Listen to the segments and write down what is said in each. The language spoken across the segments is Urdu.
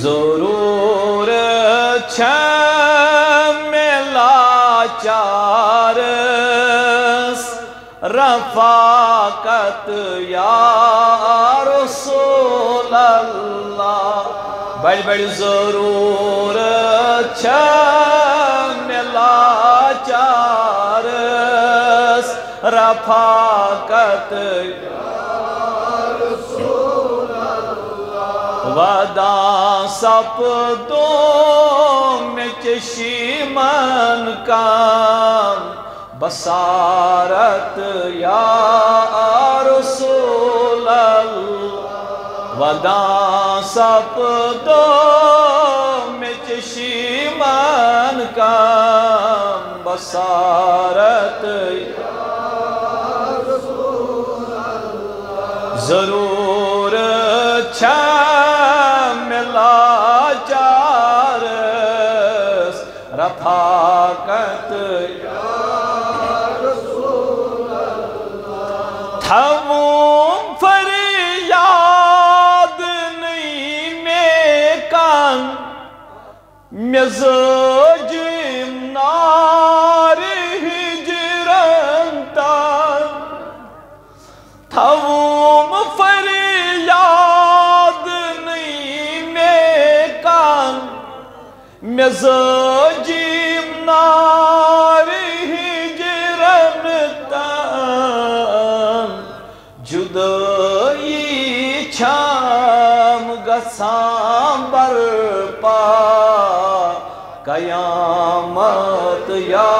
ضرور ملا چارس رفاقت یا رسول اللہ بڑی بڑی ضرور ملا چارس رفاقت ودا سپ دو میں چشیمن کام بصارت یا رسول اللہ ودا سپ دو میں چشیمن کام بصارت یا رسول اللہ ضرور ملا چارس رفاقت یا رسول اللہ تھموں فریاد نہیں میں کان مزاجم نار ہجرن تان تھموں فریاد مزاجیم نار ہجرن تان جدائی چھام گسام برپا قیامت یا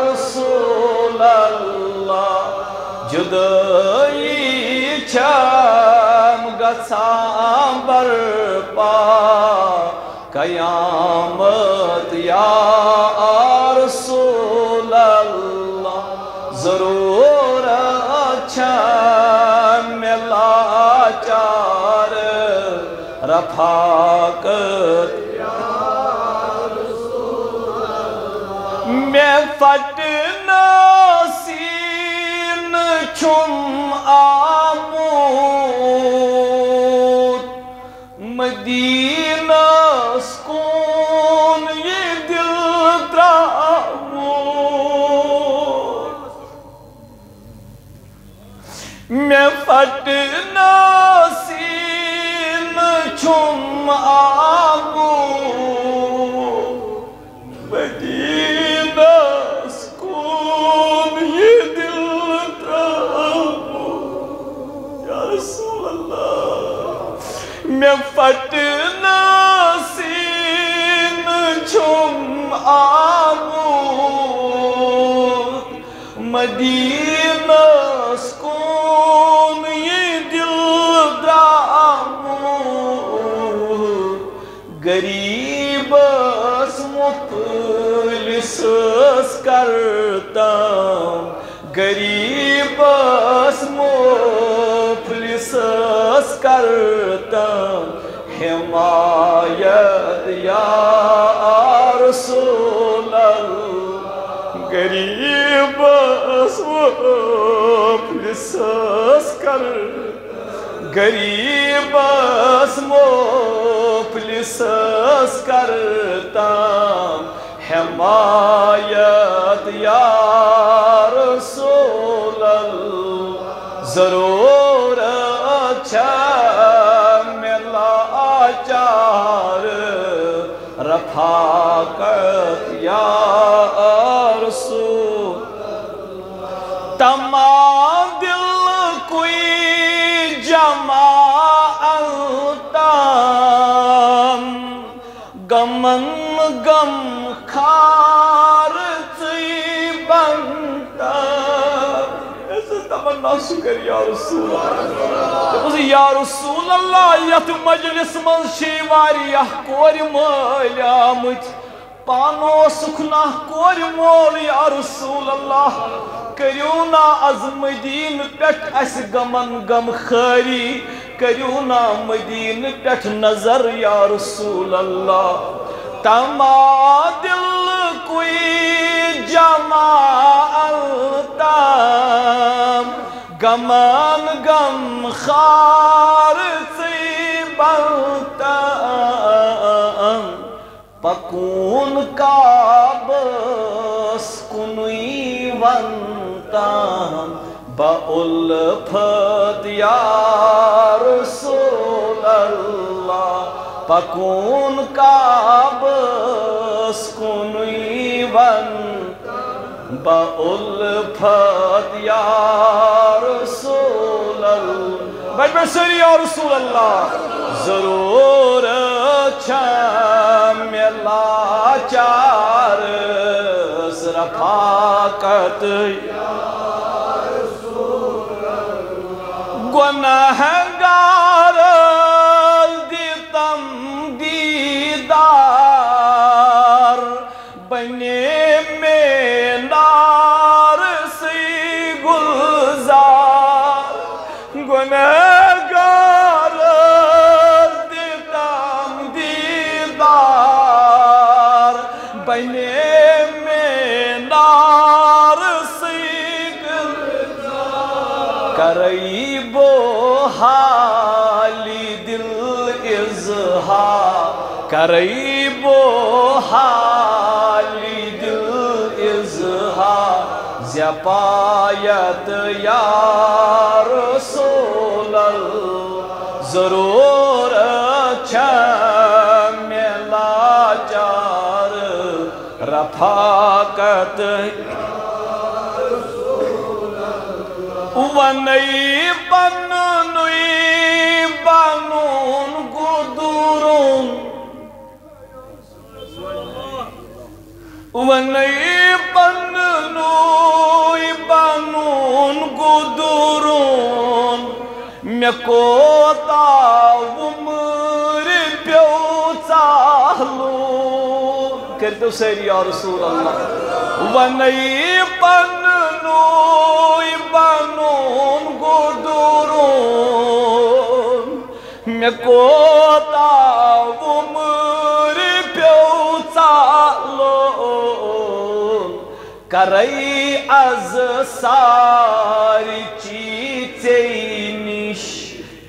رسول اللہ جدائی چھام گسام برپا قیامت یا رسول اللہ ضرور اچھا ملا چار رفاقت یا رسول اللہ میں فتنا سین چھم آمود مدینہ سکون یہ دل ترامود میں فتنا سین چھم آمود مدینہ سکون یہ دل ترامود یا رسول اللہ میں فتنا سین چھم آمود مدینہ سکون یہ دل دامود غریب اس مفلس کرتام غریب اس مفلس کرتام حمایت یا رسول اللہ غریب اس مفلس کرتام غریب اس مفلس کرتام حمایت یا رسول اللہ ضرور اچھا ملا چار رفاقت یا رسول تمام دل کوئی جماعتام غمن غم خار بنتا ایسا تمنا شکر یا رسول اللہ یا رسول اللہ یت مجلس من شیواریہ کور مال آمت پانو سکھنا کور مول یا رسول اللہ کریونا از مدین پیٹھ اس غمن غم خاری کریونا مدین پیٹھ نظر یا رسول اللہ تما دل کوئی جماعتام غمان غم خار سی بنتا پکون کعبس کنوی ونتان با الفت یا رسول اللہ پکون کعبس کنوی ونتان با الفت یا رسول اللہ بچ سری یا رسول اللہ ضرور چھم لاچار رفاقت گنہگار دیتم دیدار بنے میں نار سی گلزار گنہگار دیتم دیدار بنے میں نار سی گلزار قریب و حالی دل اظہار قریب و حالی دل اظہار زپایت یا رسول اللہ ضرور چھم لاچار رفاقت ونئی بننوی بنون گدورون ونئی بننوی بنون گدورون مے کوتا عمر پیو چالو کرتو سیری یا رسول اللہ ونئی بننوی بنون گدورون مے کوتا عمر پیو چالون کرئی از ساری چیزی نش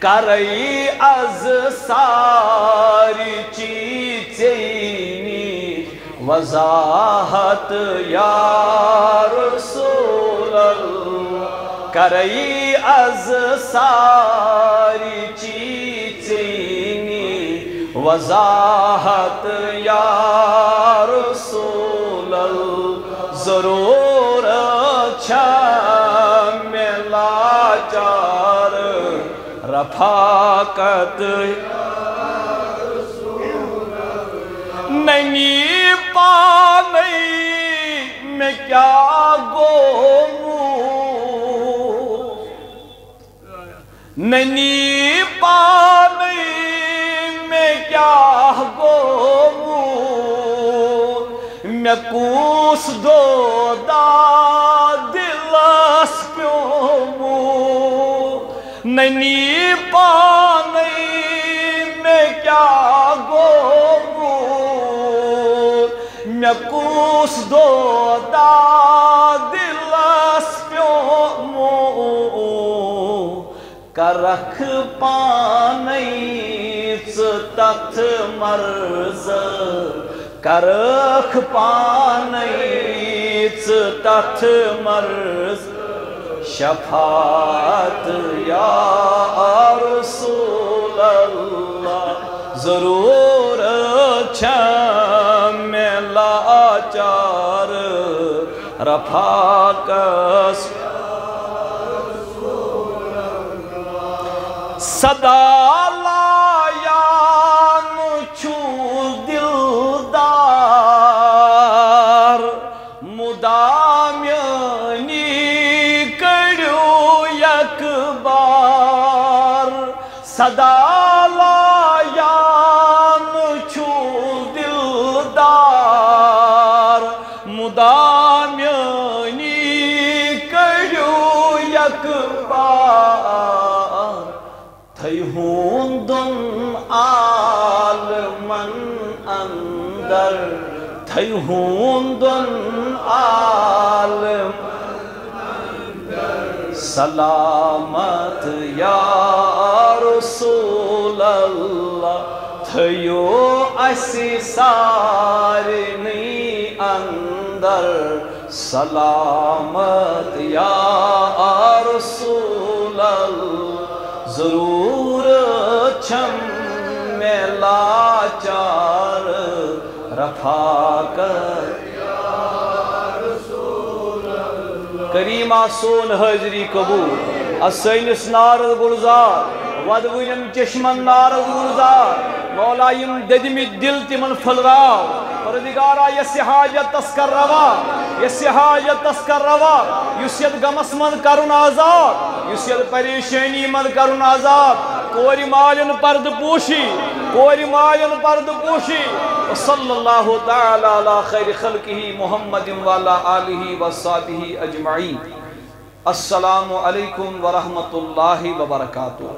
کرئی از ساری چیزی نش وضاحت یا رسول اللہ کرئی از ساری چیزینی وضاحت یا رسول اللہ ضرور چھم لاچار رفاقت نہیں پانی میں کیا گوموں نہیں پانی میں کیا گوموں میں کوس دو دا دلس پیوموں نہیں پانی میں کیا گوموں میں کوس دو دا دلس پیوموں کرخ پانیچ تت مرز کرخ پانیچ تت مرز شفاعت یا رسول اللہ ضرور چھم لاچار رفاقت صدا لایان چھو دلدار مدامیانی کریو یک بار صدا لایان چھو دلدار مدامیانی کریو یک بار تھئی ہوندن عالمن اندر تھئی ہوندن عالم سلامت یا رسول اللہ تھیو اسی سارنی اندر سلامت یا رسول اللہ ضرور چھم میں لاچار رفاقت کریم آسون حاضری قبول اسینس نارد گلزار ودوینم چشمن نارد گلزار مولا یم ددمی دل تمن پھلراو پردگارا یس حاجت تسکر روا یس حاجت تسکر روا یس ید غمس من کرن آزاد یس ید پریشانی من کرن آزاد کوری مالن پرد پوشی کوری مالن پرد پوشی وصلی اللہ تعالی علی خیر خلقہ محمد وعلی آلہ وصحبہ اجمعین السلام علیکم ورحمۃ اللہ وبرکاتہ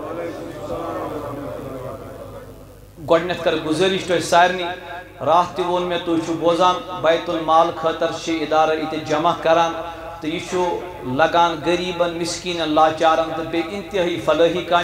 گۄڈنیٚتھ کر گزٲرِش تۄہہِ سارنٕے راتھ تہِ ووٚن مےٚ تُہۍ چھِو بوزان بیت المال خٲطر چھِ اِدارٕ ییٚتہِ جمع کران تہٕ یہِ چھُ لگان غریٖبن مسکیٖنن لاچارن تہٕ بیٚیہِ انتہٲیی فلٲحی کامہِ